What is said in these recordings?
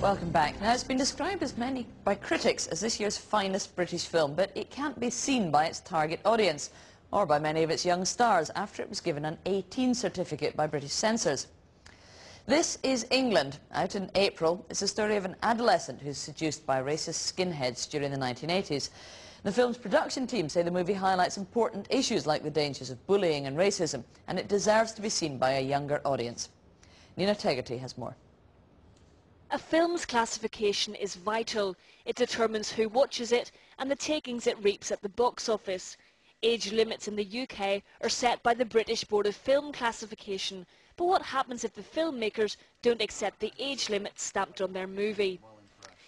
Welcome back. Now, it's been described by critics as this year's finest British film, but it can't be seen by its target audience, or by many of its young stars, after it was given an 18 certificate by British censors. This Is England, out in April, is the story of an adolescent who's seduced by racist skinheads during the 1980s. The film's production team say the movie highlights important issues like the dangers of bullying and racism, and it deserves to be seen by a younger audience. Nina Tegerty has more. A film's classification is vital. It determines who watches it and the takings it reaps at the box office. Age limits in the UK are set by the British Board of Film Classification, but what happens if the filmmakers don't accept the age limit stamped on their movie?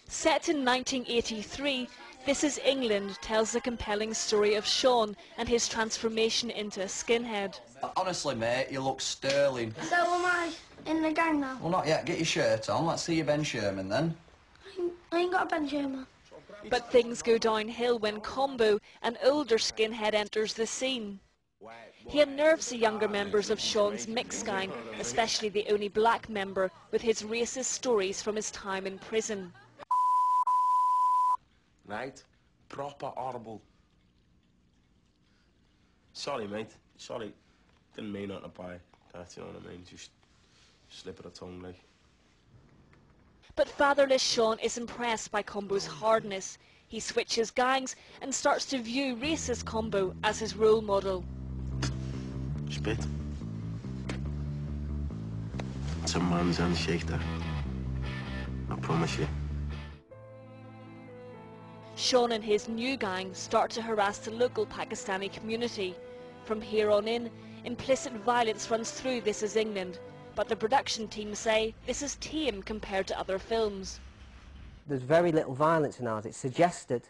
Set in 1983, This Is England tells the compelling story of Sean and his transformation into a skinhead. Honestly, mate, you look sterling. So am I in the gang now? Well, not yet. Get your shirt on. Let's see your Ben Sherman, then. I ain't got a Ben Sherman. But things go downhill when Combo, an older skinhead, enters the scene. He unnerves the younger members of Sean's mixed gang, especially the only black member, with his racist stories from his time in prison. Right? Proper horrible. Sorry, mate. Sorry. Didn't mean not to buy that, you know what I mean? Just slip of the tongue, like. But fatherless Sean is impressed by Combo's hardness. He switches gangs and starts to view racist Combo as his role model. Spit. It's a man's handshake there. I promise you. Sean and his new gang start to harass the local Pakistani community. From here on in, implicit violence runs through This Is England, but the production team say this is tame compared to other films. There's very little violence in ours. It's suggested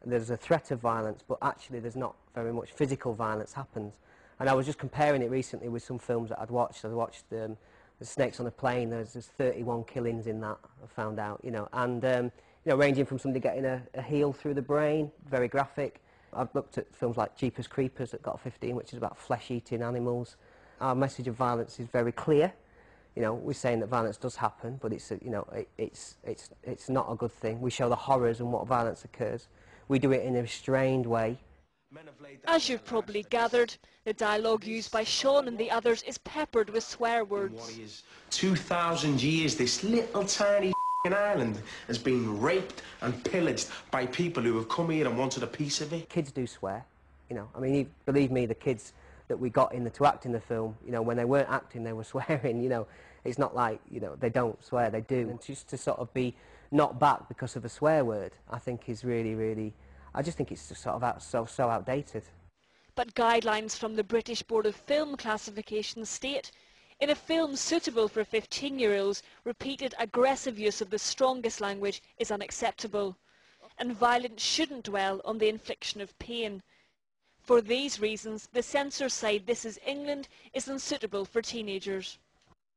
there's a threat of violence, but actually there's not very much physical violence happens. And I was just comparing it recently with some films that I'd watched. I watched The Snakes on a Plane. There's 31 killings in that, I found out, you know, and you know, ranging from somebody getting a heel through the brain, very graphic. I've looked at films like Jeepers Creepers that got 15, which is about flesh-eating animals. Our message of violence is very clear. You know, we're saying that violence does happen, but it's you know, it's not a good thing. We show the horrors and what violence occurs. We do it in a restrained way. As you've probably gathered, the dialogue used by Sean and the others is peppered with swear words. 2,000 years, this little tiny island has been raped and pillaged by people who have come here and wanted a piece of it. Kids do swear, you know. I mean, believe me, the kids that we got to act in the film, you know, when they weren't acting, they were swearing, you know. It's not like, you know, they don't swear, they do. And just to sort of be knocked back because of a swear word, I think is really, really, I just think it's just sort of so outdated. But guidelines from the British Board of Film Classification state, in a film suitable for 15-year-olds, repeated aggressive use of the strongest language is unacceptable, and violence shouldn't dwell on the infliction of pain. For these reasons, the censors say This Is England is unsuitable for teenagers.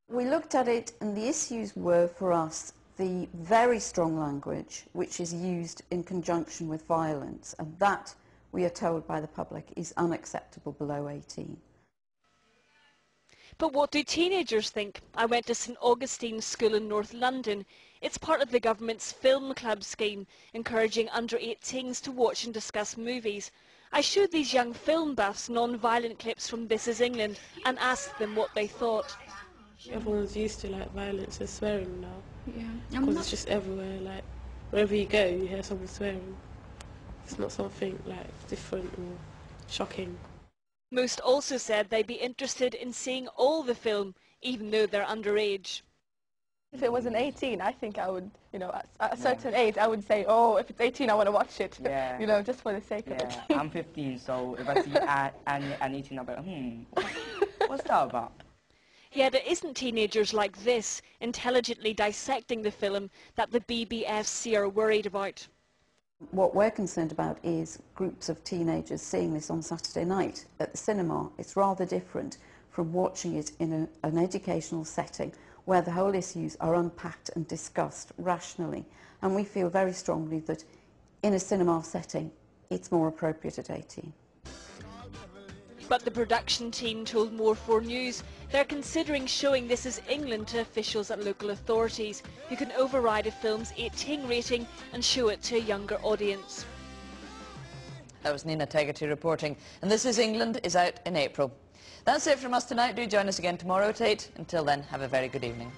We looked at it, and the issues were, for us, the very strong language which is used in conjunction with violence, and that, we are told by the public, is unacceptable below 18. But what do teenagers think? I went to St Augustine's School in North London. It's part of the government's film club scheme, encouraging under-18s to watch and discuss movies. I showed these young film buffs non-violent clips from This Is England and asked them what they thought. Everyone's used to like violence and swearing now. Yeah. Because it's just everywhere, like wherever you go you hear someone swearing. It's not something like different or shocking. Most also said they'd be interested in seeing all the film, even though they're underage. If it was an 18, I think I would, you know, at a certain age, I would say, oh, if it's 18, I want to watch it, you know, just for the sake of it. I'm 15, so if I see an 18, I'll be like, what's that about? Yet it isn't teenagers like this, intelligently dissecting the film, that the BBFC are worried about. What we're concerned about is groups of teenagers seeing this on Saturday night at the cinema. It's rather different from watching it in an educational setting where the whole issues are unpacked and discussed rationally. And we feel very strongly that in a cinema setting, it's more appropriate at 18. But the production team told More 4 News they're considering showing This Is England to officials at local authorities who can override a film's 18 rating and show it to a younger audience. That was Nina Tegerty reporting, and This Is England is out in April. That's it from us tonight. Do join us again tomorrow at 8. Until then, have a very good evening.